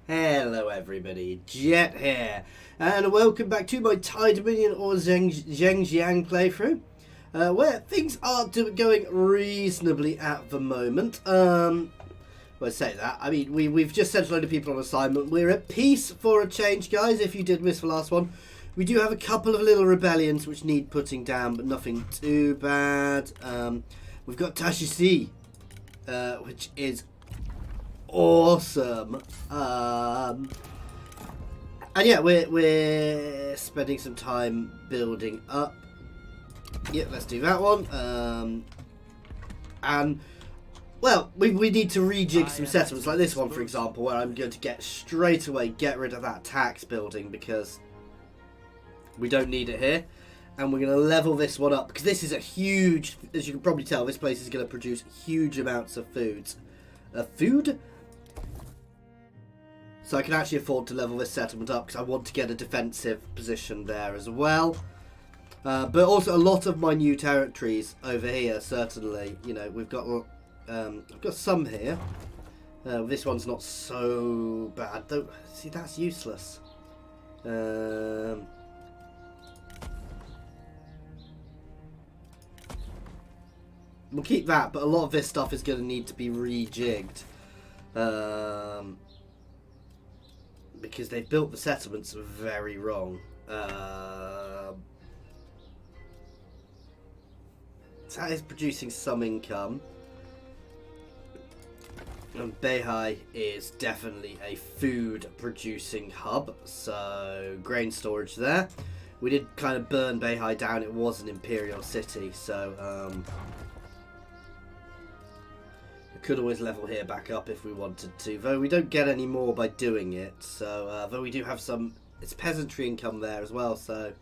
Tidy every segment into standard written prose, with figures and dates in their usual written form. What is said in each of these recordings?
Hello everybody, Jet here, and welcome back to my Tide Dominion or Zheng Jiang playthrough, where things are going reasonably at the moment. Well, I say that, I mean, we've just sent a load of people on assignment. We're at peace for a change, guys, if you did miss the last one. We do have a couple of little rebellions which need putting down, but nothing too bad. We've got Tashisi, which is awesome. And yeah, we're spending some time building up. Yeah, let's do that one. And well, we need to rejig some settlements, like this one for example, where I'm going to get rid of that tax building because we don't need it here. And we're going to level this one up because this is a huge, as you can probably tell, this place is going to produce huge amounts of food. So I can actually afford to level this settlement up because I want to get a defensive position there as well. But also a lot of my new territories over here, certainly. You know, we've got some here. This one's not so bad, though. See, that's useless. We'll keep that, but a lot of this stuff is going to need to be rejigged. Because they've built the settlements very wrong. That is producing some income. And Beihai is definitely a food producing hub, so grain storage there. We did kind of burn Beihai down, it was an imperial city, so could always level here back up if we wanted to, though we don't get any more by doing it. So though we do have some, it's peasantry income there as well, so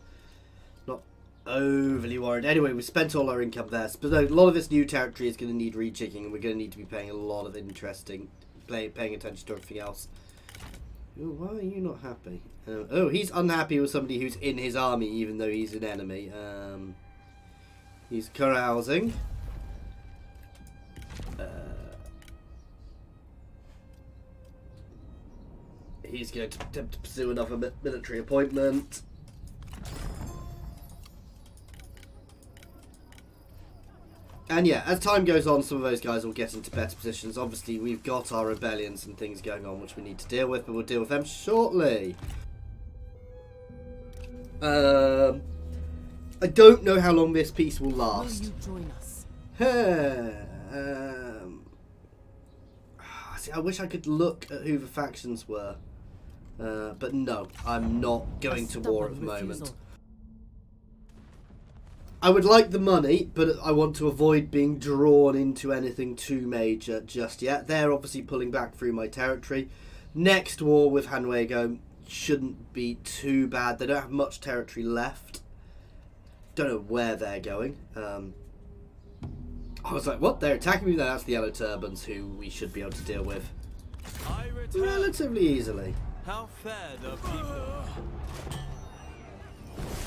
not overly worried. Anyway, we spent all our income there, but a lot of this new territory is going to need rejigging, and we're going to need to be paying a lot of paying attention to everything else. Ooh, why are you not happy? Oh, he's unhappy with somebody who's in his army, even though he's an enemy. He's carousing. He's going to attempt to pursue another military appointment. And yeah, as time goes on, some of those guys will get into better positions. Obviously, we've got our rebellions and things going on which we need to deal with, but we'll deal with them shortly. I don't know how long this peace will last. Will you join us? See, I wish I could look at who the factions were. But no, I'm not going to war at the moment. I would like the money, but I want to avoid being drawn into anything too major just yet. They're obviously pulling back through my territory. Next war with Hanwego shouldn't be too bad. They don't have much territory left. Don't know where they're going. I was like, what? They're attacking me? No, that's the Yellow Turbans, who we should be able to deal with relatively easily. How fair the people.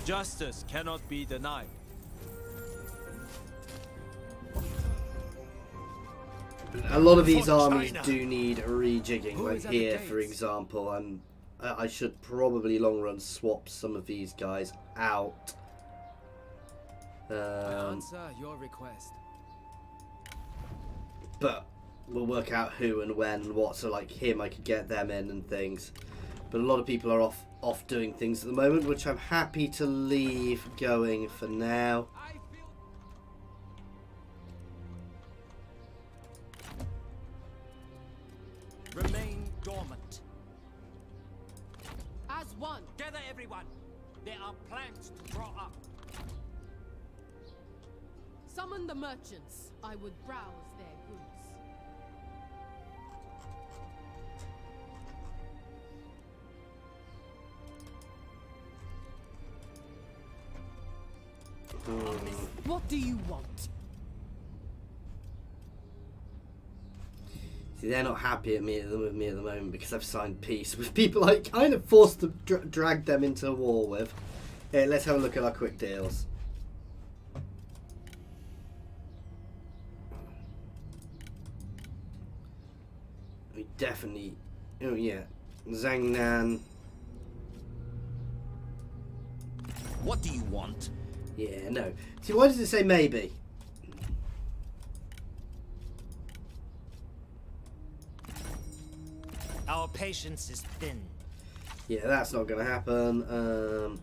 Justice cannot be denied. A lot of these armies do need rejigging, like here, for example, and I should probably long run swap some of these guys out. I answer your request. But we'll work out who and when and what. So like him, I could get them in and things. But a lot of people are off doing things at the moment, which I'm happy to leave going for now. Remain dormant. As one. Gather everyone. There are plans to draw up. Summon the merchants. I would browse their goods. What do you want? See, they're not happy with me at the moment because I've signed peace with people I kind of forced to drag them into a war with. Yeah, let's have a look at our quick deals. We definitely, oh yeah, Zheng Nan. What do you want? Yeah, no. See, why does it say maybe? Our patience is thin. Yeah, that's not going to happen.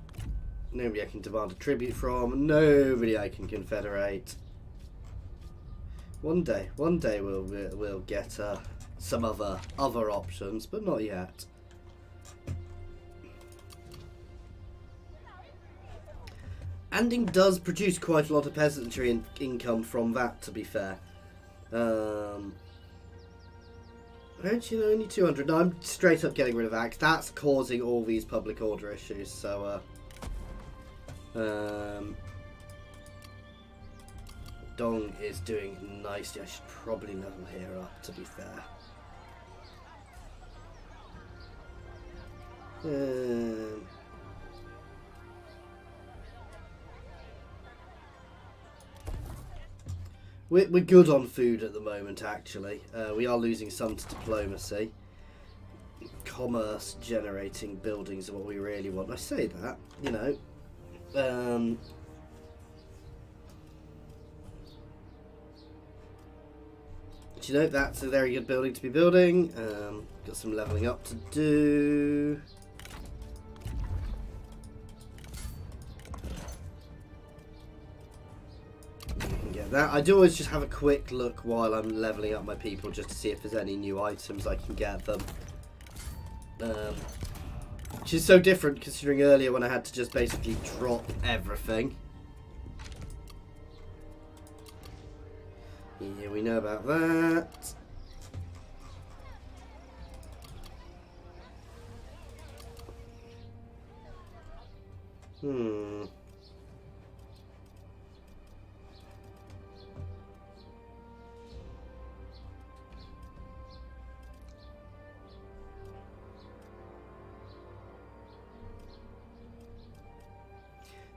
Nobody I can demand a tribute from. Nobody I can confederate. One day we'll get some other options, but not yet. Anding does produce quite a lot of peasantry income from that, to be fair. Actually, only 200. No, I'm straight up getting rid of that, 'cause that's causing all these public order issues. So, Dong is doing nicely. I should probably level here up, to be fair. We're good on food at the moment, actually. We are losing some to diplomacy. Commerce generating buildings are what we really want. I say that, you know. Do you know that's a very good building to be building? Got some leveling up to do. That. I do always just have a quick look while I'm leveling up my people just to see if there's any new items I can get them. Which is so different considering earlier when I had to just basically drop everything. Yeah, we know about that.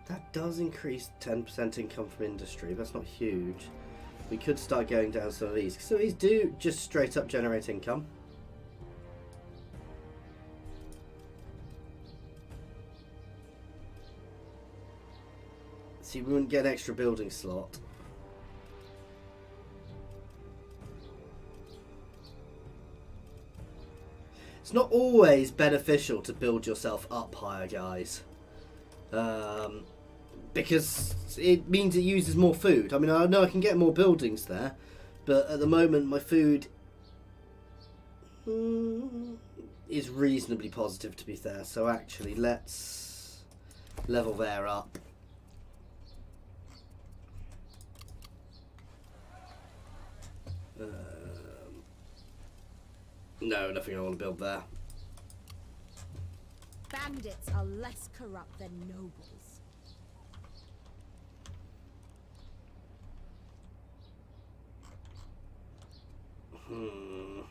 That does increase 10% income from industry. That's not huge. We could start going down some of these. So these do just straight up generate income. See, we wouldn't get an extra building slot. It's not always beneficial to build yourself up higher, guys. Because it means it uses more food. I mean, I know I can get more buildings there, but at the moment my food is reasonably positive, to be fair. So actually, let's level there up. No, nothing I want to build there. Bandits are less corrupt than nobles. I'm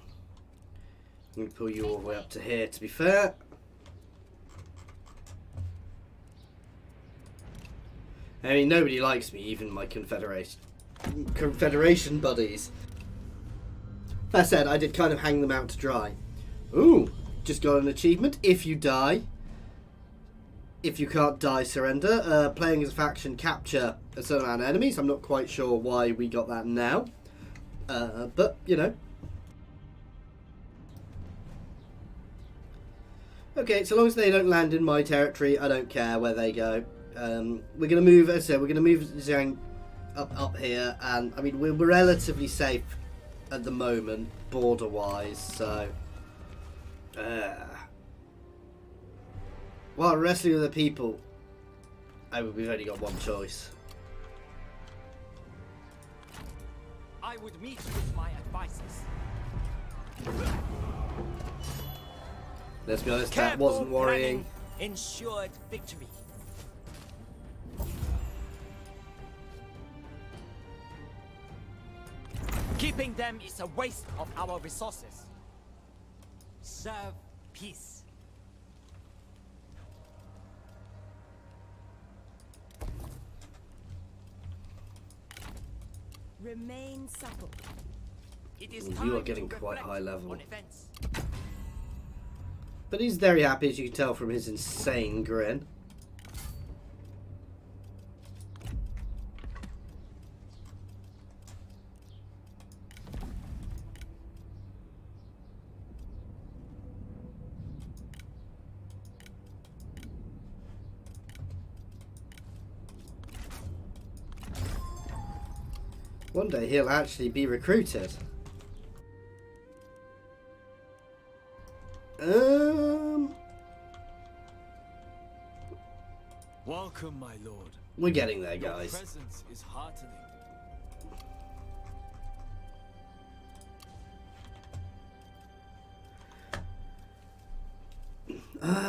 going to pull you all the way up to here, to be fair. I mean, nobody likes me, even my confederation buddies. That said, I did kind of hang them out to dry. Ooh, just got an achievement. If you die, if you can't die, surrender. Playing as a faction, capture a certain amount of enemies. I'm not quite sure why we got that now. But, you know. Okay, so long as they don't land in my territory, I don't care where they go. We're going to move, as I said, we're going to move Zhang up here. And, I mean, we're relatively safe at the moment, border-wise, so... while wrestling with the people, we've only got one choice. I would meet with my advisors. Let's be honest, that wasn't worrying. Ensured victory. Keeping them is a waste of our resources. Serve peace. Remain supple. It is You time are getting to quite reflect high level. on events. But he's very happy, as you can tell from his insane grin. One day he'll actually be recruited. Welcome, my lord. We're getting there, Your guys. presence is heartening.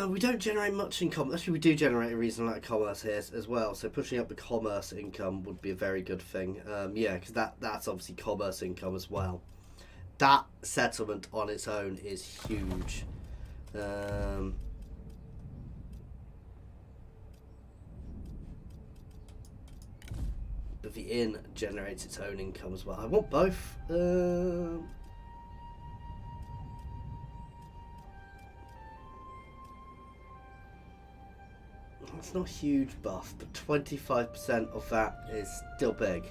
We don't generate much income. Actually, we do generate a reasonable amount of commerce here as well. So pushing up the commerce income would be a very good thing. Yeah, because that's obviously commerce income as well. That settlement on its own is huge. But the inn generates its own income as well. I want both. It's not a huge buff, but 25% of that is still big.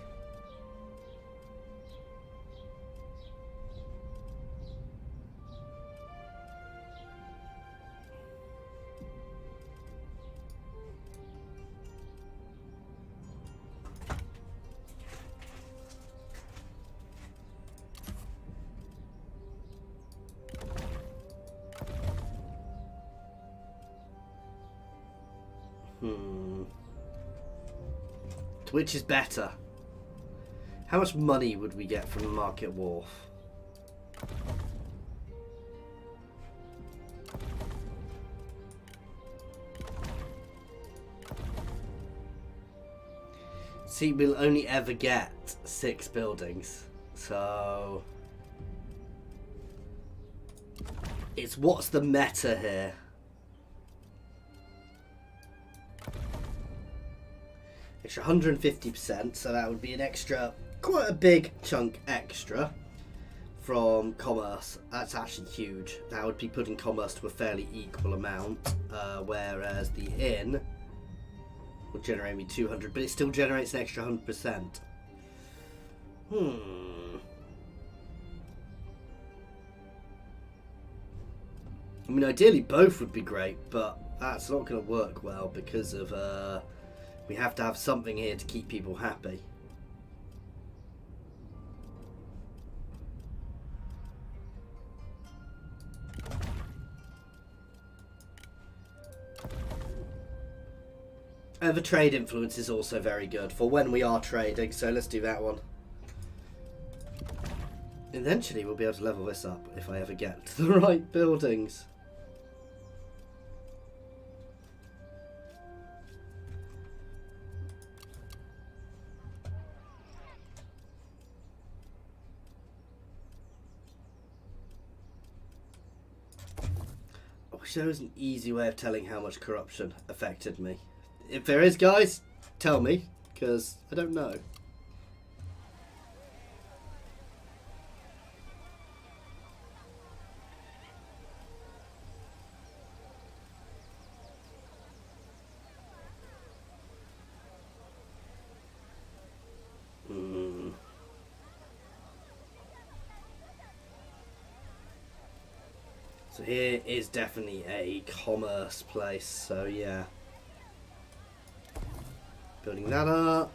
Which is better? How much money would we get from Market Wharf? See, we'll only ever get 6 buildings, so it's what's the meta here? Extra 150%, so that would be an extra, quite a big chunk extra from commerce. That's actually huge. That would be putting commerce to a fairly equal amount, whereas the inn would generate me 200, but it still generates an extra 100%. I mean, ideally both would be great, but that's not going to work well because of we have to have something here to keep people happy. The trade influence is also very good for when we are trading, so let's do that one. Eventually we'll be able to level this up if I ever get to the right buildings. I wish there was an easy way of telling how much corruption affected me. If there is, guys, tell me, because I don't know. So here is definitely a commerce place, so yeah. Building that up.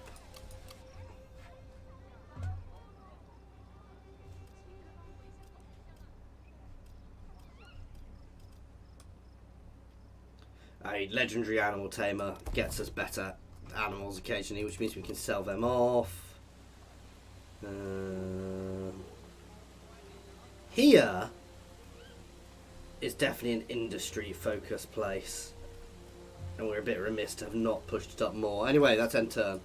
A legendary animal tamer gets us better animals occasionally, which means we can sell them off. Here is definitely an industry focused place, and we're a bit remiss to have not pushed it up more. Anyway, that's end turn.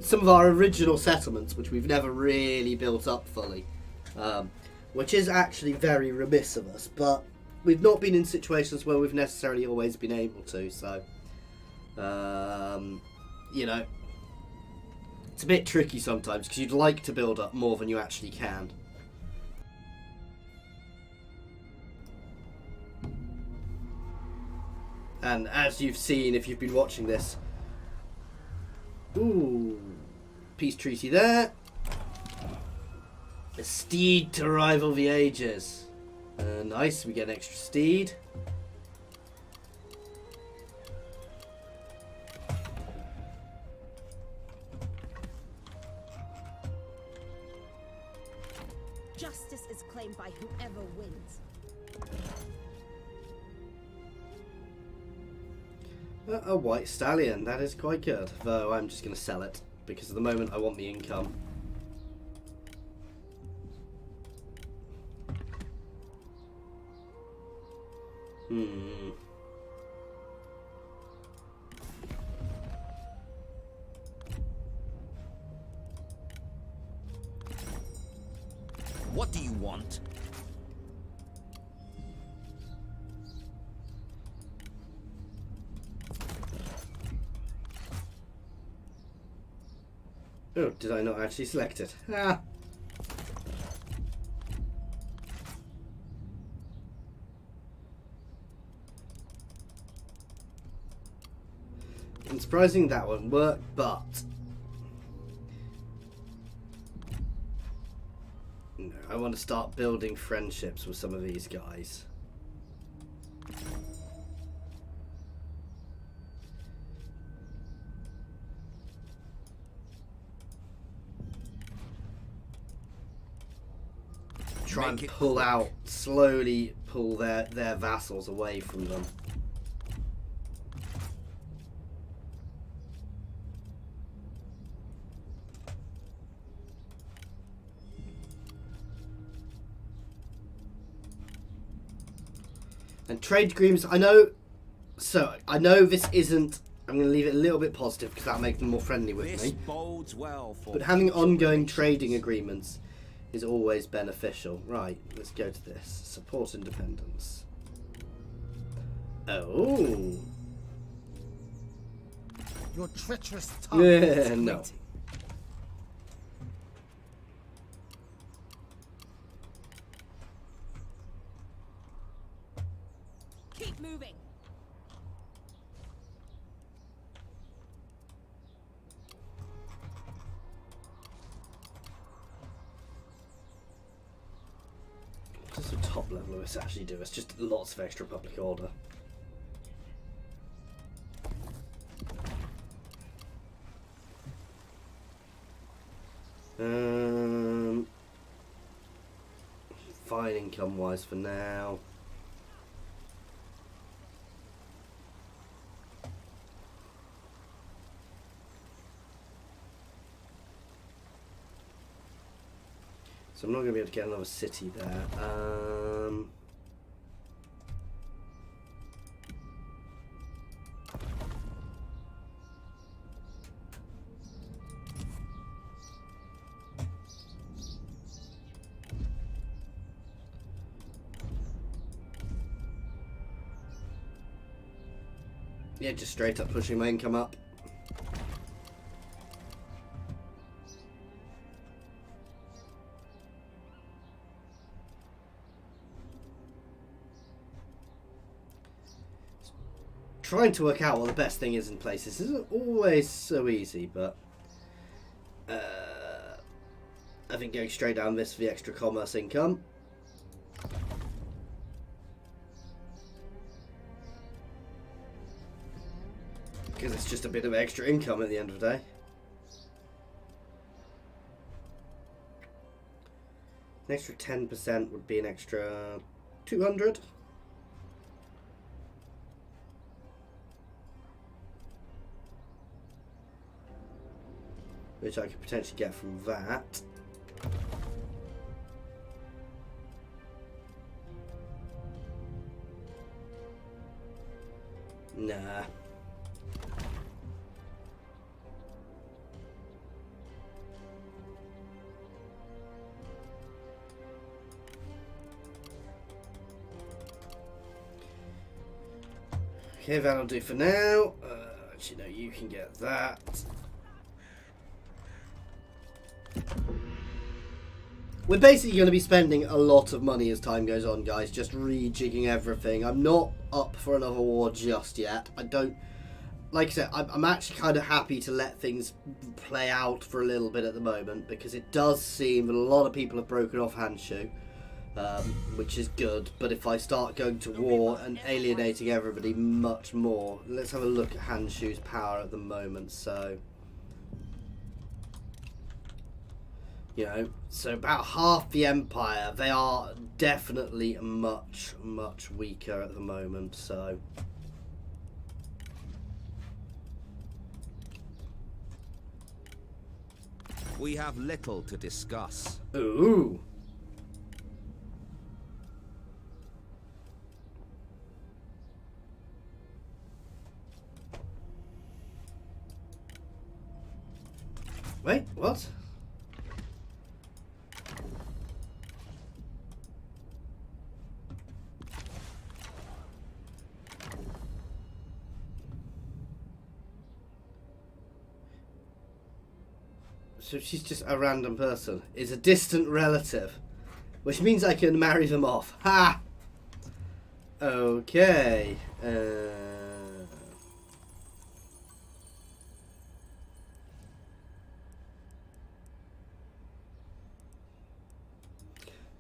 Some of our original settlements, which we've never really built up fully, which is actually very remiss of us, but we've not been in situations where we've necessarily always been able to, so you know, it's a bit tricky sometimes because you'd like to build up more than you actually can. And as you've seen, if you've been watching this, ooh, peace treaty there. A steed to rival the ages. Nice, we get an extra steed. Justice is claimed by whoever wins. A white stallion, that is quite good. Though I'm just going to sell it, because at the moment I want the income. What do you want? Oh, did I not actually select it? Ah. Unsurprising that won't work, but no, I want to start building friendships with some of these guys. Try and pull out, slowly pull their vassals away from them. And trade agreements, I know this isn't, I'm going to leave it a little bit positive because that'll make them more friendly with This me. bodes well for But having future ongoing relations. trading agreements is always beneficial. Right, let's go to this. Support independence. Oh. Your treacherous tongue Yeah, is no. grating. Keep moving. What does the top level of this actually do? It's just lots of extra public order. Fine income wise for now. So I'm not going to be able to get another city there. Yeah, just straight up pushing my income up. Trying to work out what the best thing is in places isn't always so easy, but I think going straight down this for the extra commerce income. Because it's just a bit of extra income at the end of the day. An extra 10% would be an extra 200. Which I could potentially get from that. Nah. Okay, that'll do for now. Actually, no, you can get that. We're basically going to be spending a lot of money as time goes on, guys, just rejigging everything. I'm not up for another war just yet. I don't... Like I said, I'm actually kind of happy to let things play out for a little bit at the moment, because it does seem that a lot of people have broken off Hanshu, which is good. But if I start going to war and alienating everybody much more... Let's have a look at Hanshu's power at the moment, so... You know, so about half the empire. They are definitely much, much weaker at the moment, so... We have little to discuss. Ooh. Wait, what? So she's just a random person. Is a distant relative. Which means I can marry them off. Ha! Okay.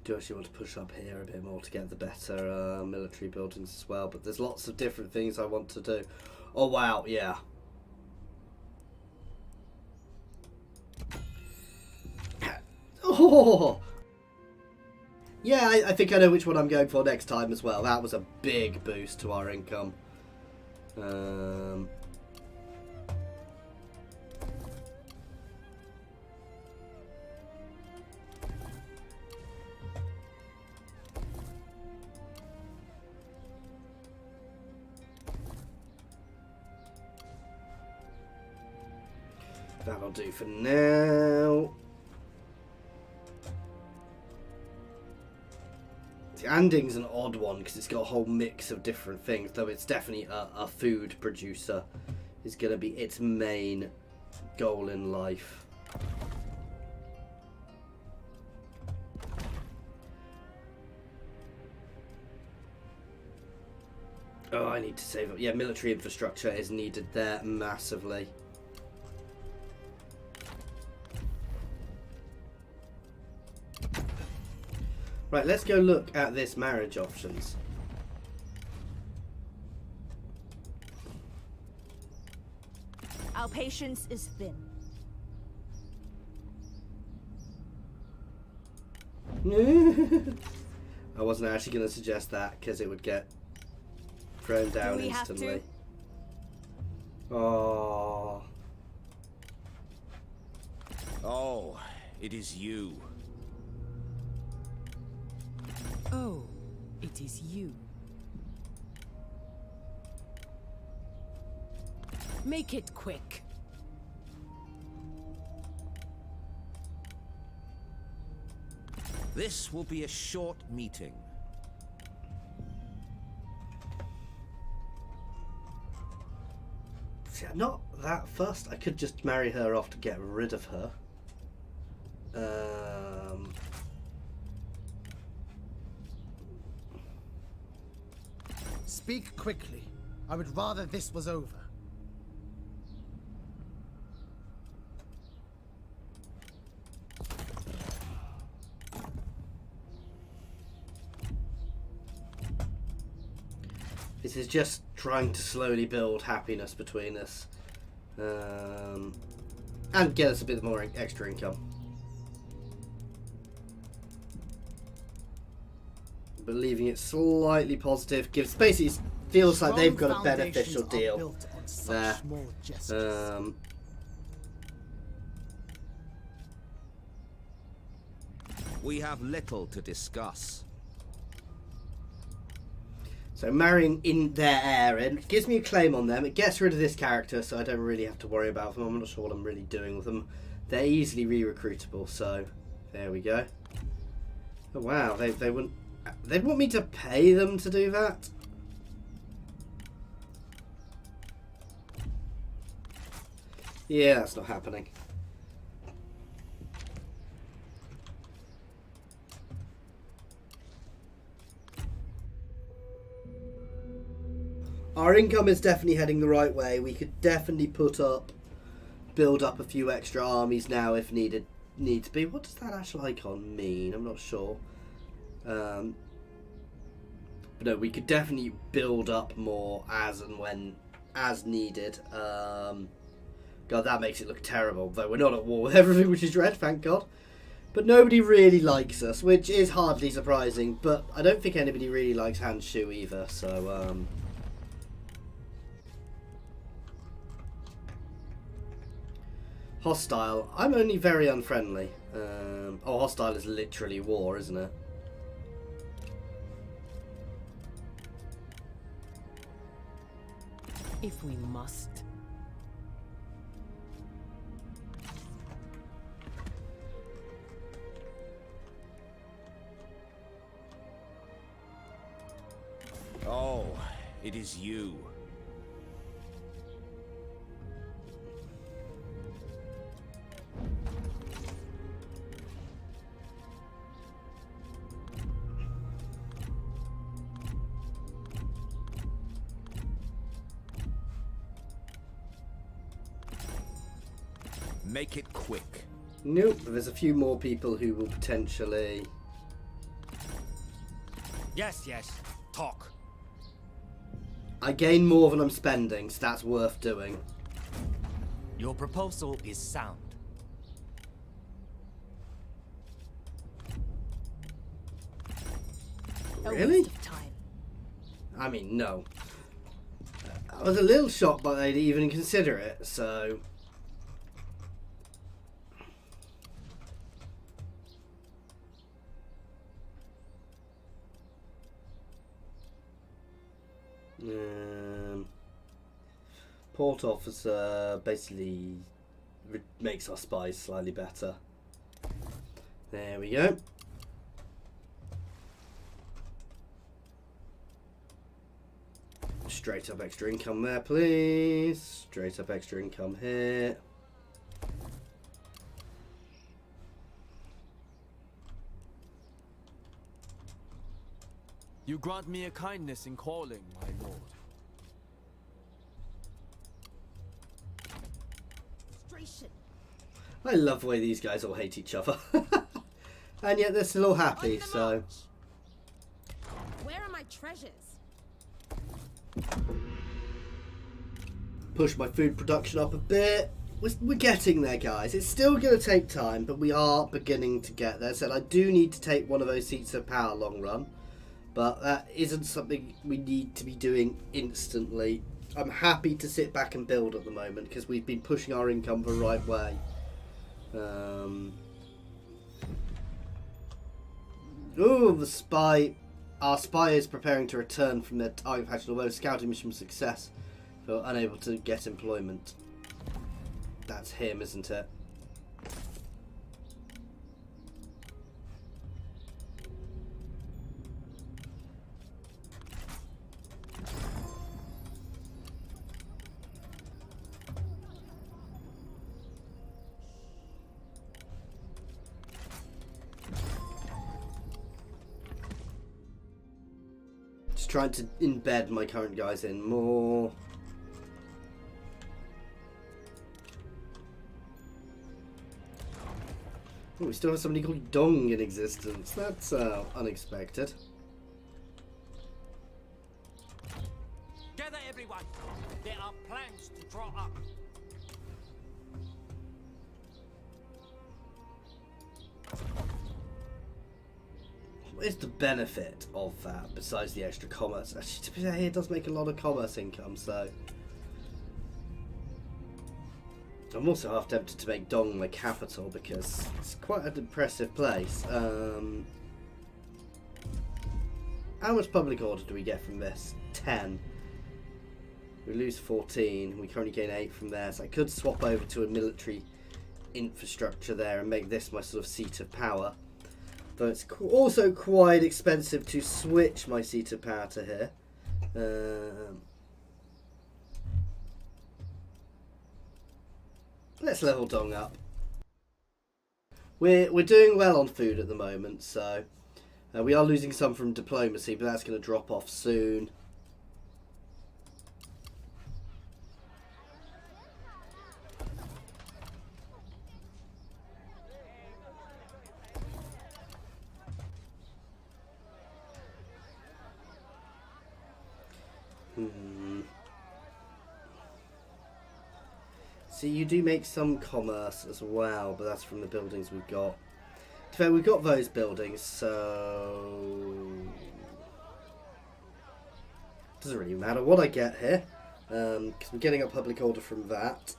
Do actually want to push up here a bit more to get the better military buildings as well. But there's lots of different things I want to do. Oh wow, yeah. Oh! Yeah, I think I know which one I'm going for next time as well. That was a big boost to our income. That'll do for now. The Anding's an odd one because it's got a whole mix of different things, though it's definitely a food producer is going to be its main goal in life. Oh, I need to save up. Yeah, military infrastructure is needed there massively. Right, let's go look at this marriage options. Our patience is thin. I wasn't actually going to suggest that because it would get thrown down instantly. Oh. Oh, it is you. Oh, it is you. Make it quick. This will be a short meeting. See, I'm not that fussed. I could just marry her off to get rid of her. Speak quickly. I would rather this was over. This is just trying to slowly build happiness between us. And get us a bit more extra income. But leaving it slightly positive gives basically feels like they've got a beneficial deal there. We have little to discuss. So marrying in their heir in gives me a claim on them. It gets rid of this character, so I don't really have to worry about them. I'm not sure what I'm really doing with them. They're easily re-recruitable, so there we go. Oh wow, they wouldn't. They'd want me to pay them to do that? Yeah, that's not happening. Our income is definitely heading the right way. We could definitely build up a few extra armies now if needs be. What does that actual icon mean? I'm not sure. But no, we could definitely build up more as needed. God, that makes it look terrible. Though we're not at war with everything, which is red, thank God. But nobody really likes us, which is hardly surprising. But I don't think anybody really likes Han Shu either. So hostile. I'm only very unfriendly. Oh, hostile is literally war, isn't it? If we must. Oh, it is you. Make it quick. Nope, there's a few more people who will potentially... Yes, yes. Talk. I gain more than I'm spending, so that's worth doing. Your proposal is sound. Really? Waste of time. I mean, no. I was a little shocked by they'd even consider it, so... Port officer basically makes our spies slightly better. There we go. Straight up extra income there, please. Straight up extra income here. You grant me a kindness in calling, my lord. Frustration. I love the way these guys all hate each other. And yet they're still all happy, so... Where are my treasures? Push my food production up a bit. We're getting there, guys. It's still going to take time, but we are beginning to get there. So I do need to take one of those seats of power long run. But that isn't something we need to be doing instantly. I'm happy to sit back and build at the moment because we've been pushing our income the right way. Oh, the spy. Our spy is preparing to return from their target patch, although scouting mission was success. Feel unable to get employment. That's him, isn't it? Just trying to embed my current guys in more. Oh, we still have somebody called Dong in existence. That's unexpected. Gather everyone. There are plans to draw up. What is the benefit of that besides the extra commerce? Actually, to be fair, it does make a lot of commerce income, so... I'm also half tempted to make Dong my capital because it's quite an impressive place. How much public order do we get from this? 10. We lose 14. We currently gain 8 from there. So I could swap over to a military infrastructure there and make this my sort of seat of power. Though it's also quite expensive to switch my seat of power to here. Let's level Dong up. We're doing well on food at the moment, so we are losing some from diplomacy, but that's going to drop off soon. See, you do make some commerce as well, but that's from the buildings we've got. To be fair, we've got those buildings, so doesn't really matter what I get here, because we're getting a public order from that.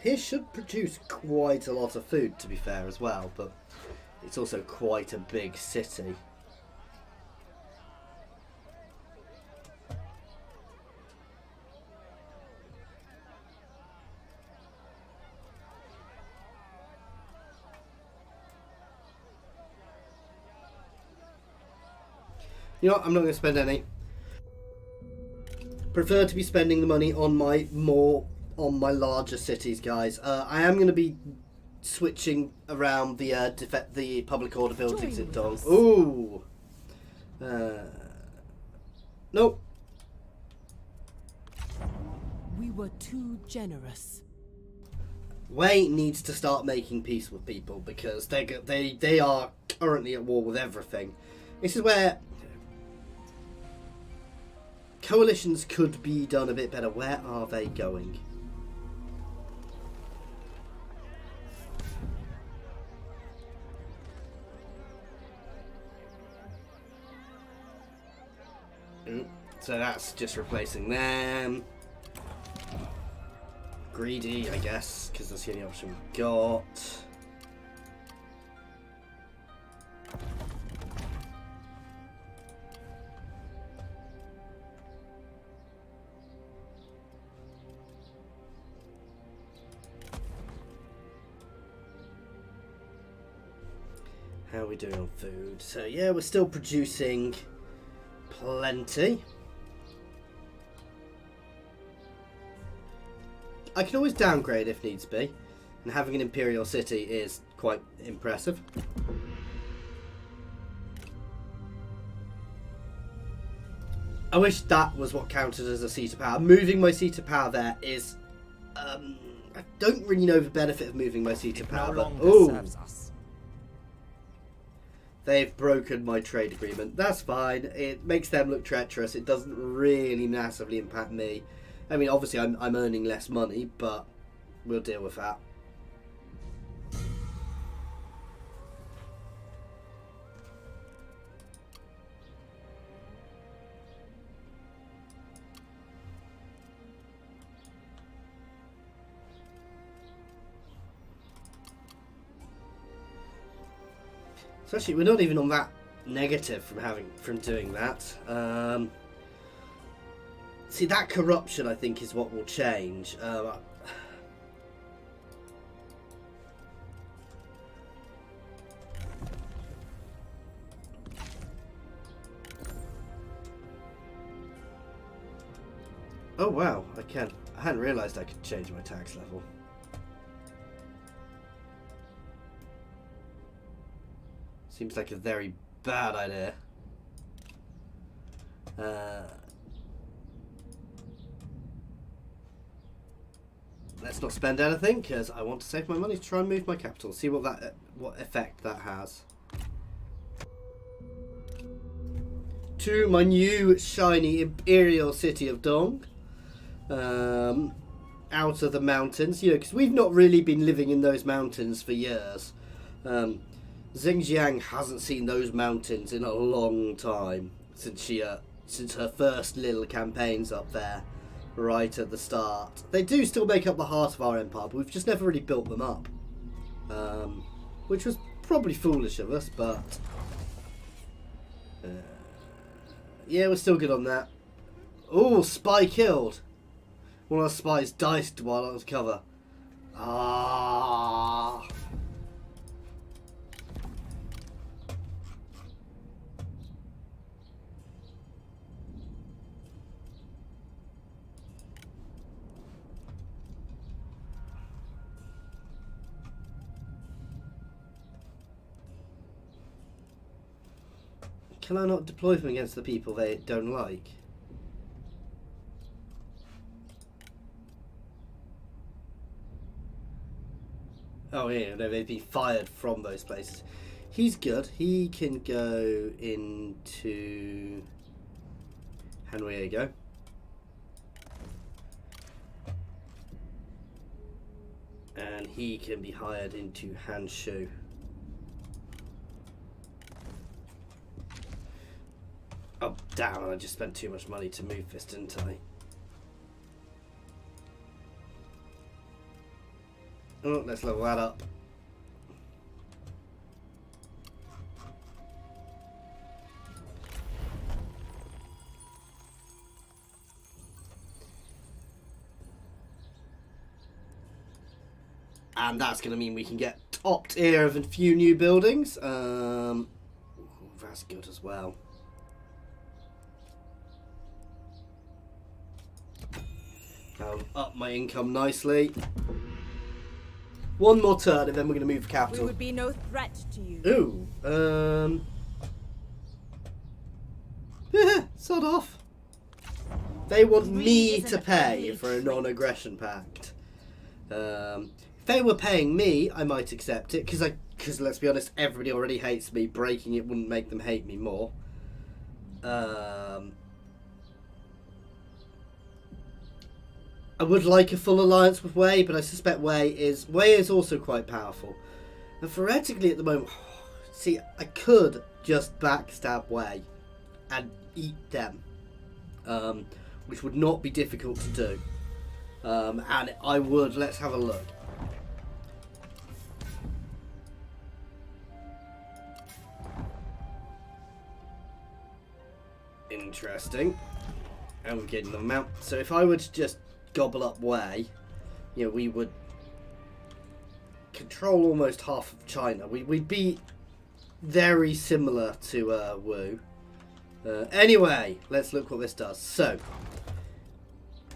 Here should produce quite a lot of food, to be fair, as well, but it's also quite a big city. You know what, I'm not going to spend any. Prefer to be spending the money on my larger cities, guys. I am going to be switching around the public order buildings at Dong. Ooh. Nope. We were too generous. Wei needs to start making peace with people because they are currently at war with everything. This is where coalitions could be done a bit better. Where are they going? So that's just replacing them. Greedy, I guess, because that's the only option we've got. How are we doing on food? So yeah, we're still producing plenty. I can always downgrade if needs be, and having an imperial city is quite impressive. I wish that was what counted as a seat of power. Moving my seat of power there is I don't really know the benefit of moving my seat of power, but serves us. They've broken my trade agreement. That's fine. It makes them look treacherous. It doesn't really massively impact me. I mean, obviously, I'm earning less money, but we'll deal with that. So actually, we're not even on that negative from doing that. See, that corruption, I think, is what will change. Oh wow, I can. I hadn't realised I could change my tax level. Seems like a very bad idea. Let's not spend anything because I want to save my money to try and move my capital. See what effect that has. To my new shiny imperial city of Dong. Out of the mountains, you know, because we've not really been living in those mountains for years. Zheng Jiang hasn't seen those mountains in a long time since her first little campaigns up there, right at the start. They do still make up the heart of our empire, but we've just never really built them up, which was probably foolish of us. But yeah, we're still good on that. Oh, spy killed. One of our spies diced while on cover. Ah. Can I not deploy them against the people they don't like? Oh yeah, no, they've been fired from those places. He's good. He can go into Hanweigo. he can be hired into Hanshu. Oh, damn, I just spent too much money to move this, didn't I? Oh, let's level that up. And that's going to mean we can get top tier of a few new buildings. Ooh, that's good as well. I'll up my income nicely. One more turn and then we're going to move the We capital. would be no threat to you. Ooh, yeah, sod off. They want me to pay for a non-aggression pact. If they were paying me, I might accept it, because let's be honest, everybody already hates me. Breaking it wouldn't make them hate me more. I would like a full alliance with Wei, but I suspect Wei is also quite powerful. And theoretically at the moment, see, I could just backstab Wei and eat them, which would not be difficult to do. And I would, let's have a look. Interesting. And we're getting them out. So if I were to just gobble up Wei, you know, we would control almost half of China. We'd be very similar to Wu. Anyway, let's look what this does. So,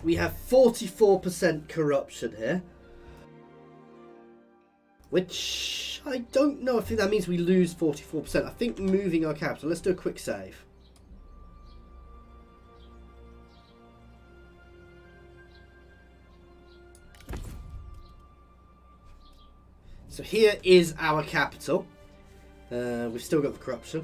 we have 44% corruption here. Which, I don't know if that means we lose 44%. I think moving our capital. Let's do a quick save. So here is our capital. We've still got the corruption.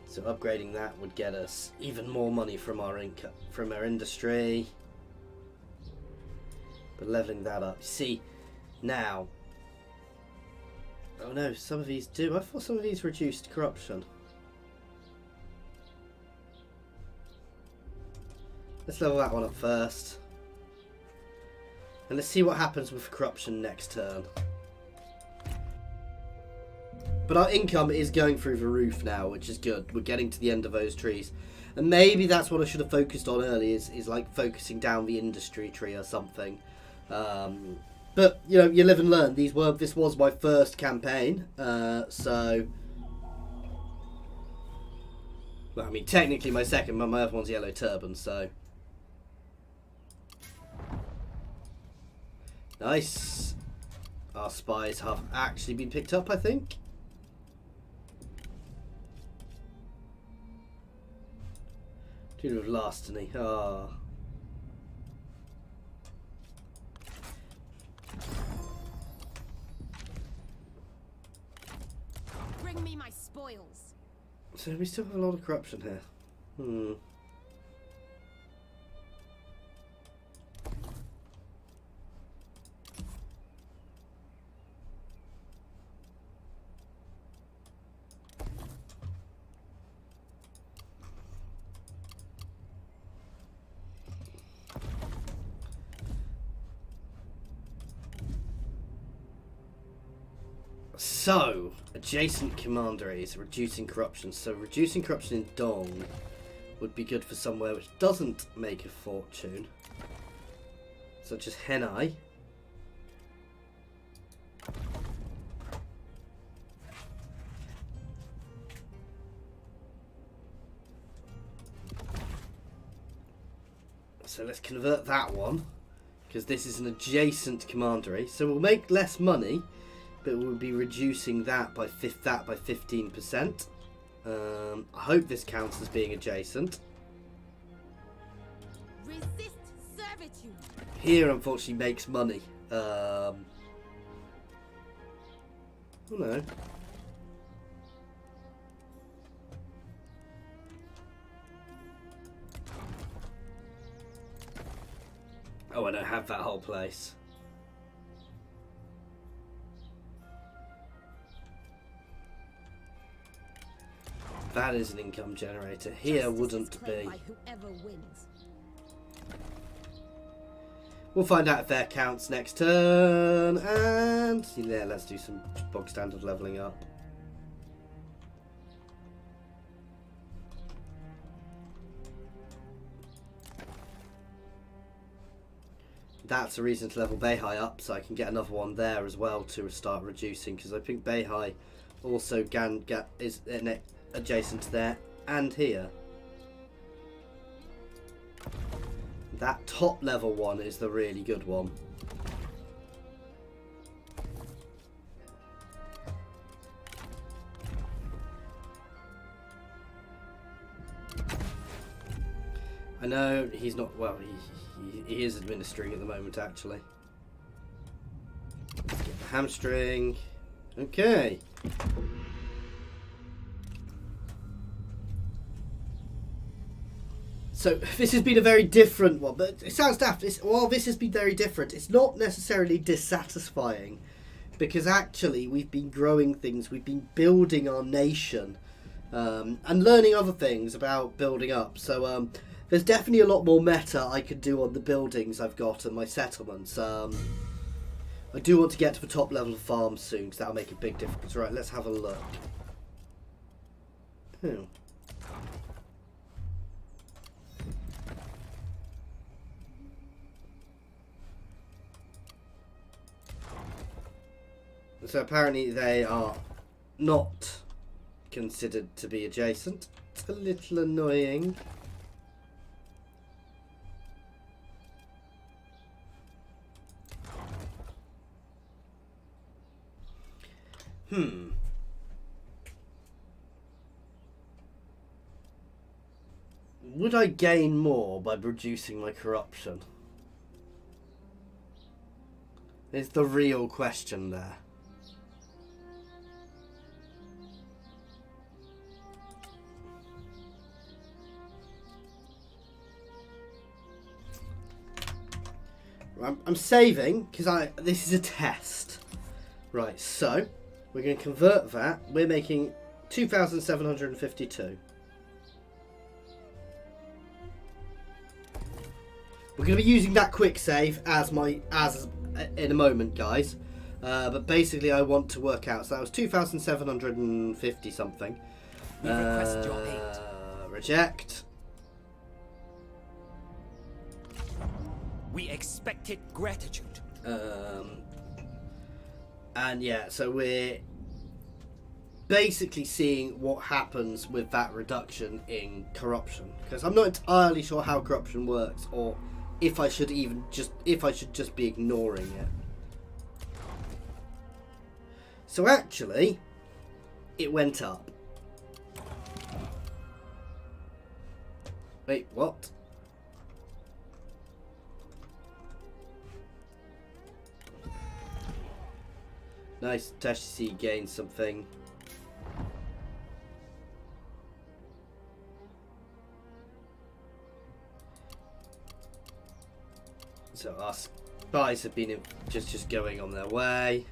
So upgrading that would get us even more money from our income, from our industry. But leveling that up. See, now. Oh no, some of these do. I thought some of these reduced corruption. Let's level that one up first. And let's see what happens with corruption next turn. But our income is going through the roof now, which is good. We're getting to the end of those trees. And maybe that's what I should have focused on earlier, is like focusing down the industry tree or something. But, you know, you live and learn. This was my first campaign, so... Well, I mean, technically my second, but my other one's Yellow Turban, so... Nice. Our spies have actually been picked up, I think. Dude have lost, didn't he? Oh. Bring me my spoils. So we still have a lot of corruption here. So, adjacent commanderies, reducing corruption. So reducing corruption in Dong would be good for somewhere which doesn't make a fortune, such as Henai. So let's convert that one, because this is an adjacent commandery. So we'll make less money, but we'll be reducing that by 15%. I hope this counts as being adjacent. Resist servitude. Here, unfortunately, makes money. Oh no. Oh, I don't have that whole place. That is an income generator. Here Justice wouldn't is claimed be. by whoever wins. We'll find out if that counts next turn. And yeah, let's do some bog standard leveling up. That's a reason to level Beihai up, so I can get another one there as well to start reducing, because I think Beihai also is adjacent to there and here. That top level one is the really good one. I know he's not, well, he is administering at the moment, actually. Let's get the hamstring. Okay. So this has been a very different one, but it sounds daft. While this has been very different, it's not necessarily dissatisfying, because actually we've been growing things, we've been building our nation, and learning other things about building up. So there's definitely a lot more meta I could do on the buildings I've got and my settlements. I do want to get to the top level of farms soon, because that'll make a big difference. Right, let's have a look. So apparently they are not considered to be adjacent. It's a little annoying. Would I gain more by reducing my corruption? Is the real question there. I'm saving because this is a test. Right, so we're going to convert that. We're making 2,752. We're going to be using that quick save as in a moment, guys. But basically, I want to work out. So that was 2,750 something. We request your aid. Reject. We expected gratitude. And yeah, so we're basically seeing what happens with that reduction in corruption, because I'm not entirely sure how corruption works, or if I should just be ignoring it. So actually, it went up. Wait, what? Nice to actually see you gain something. So our spies have been just going on their way.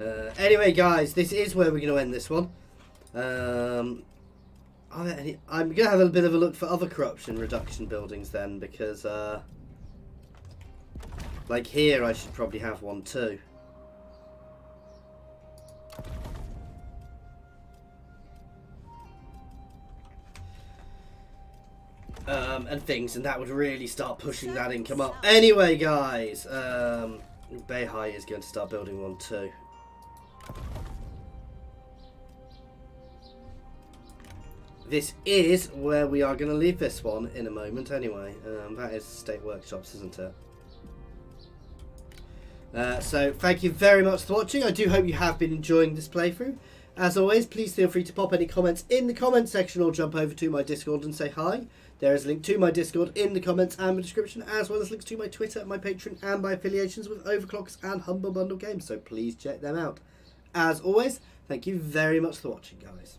Anyway, guys, this is where we're going to end this one. I'm going to have a bit of a look for other corruption reduction buildings then, because like here I should probably have one too. And things, and that would really start pushing that income up. Anyway, guys, Beihai is going to start building one too. This is where we are going to leave this one in a moment anyway. That is State Workshops, isn't it? So thank you very much for watching. I do hope you have been enjoying this playthrough. As always, please feel free to pop any comments in the comment section or jump over to my Discord and say hi. There is a link to my Discord in the comments and the description, as well as links to my Twitter, my Patreon, and my affiliations with Overclockers and Humble Bundle Games, so please check them out. as always, thank you very much for watching, guys.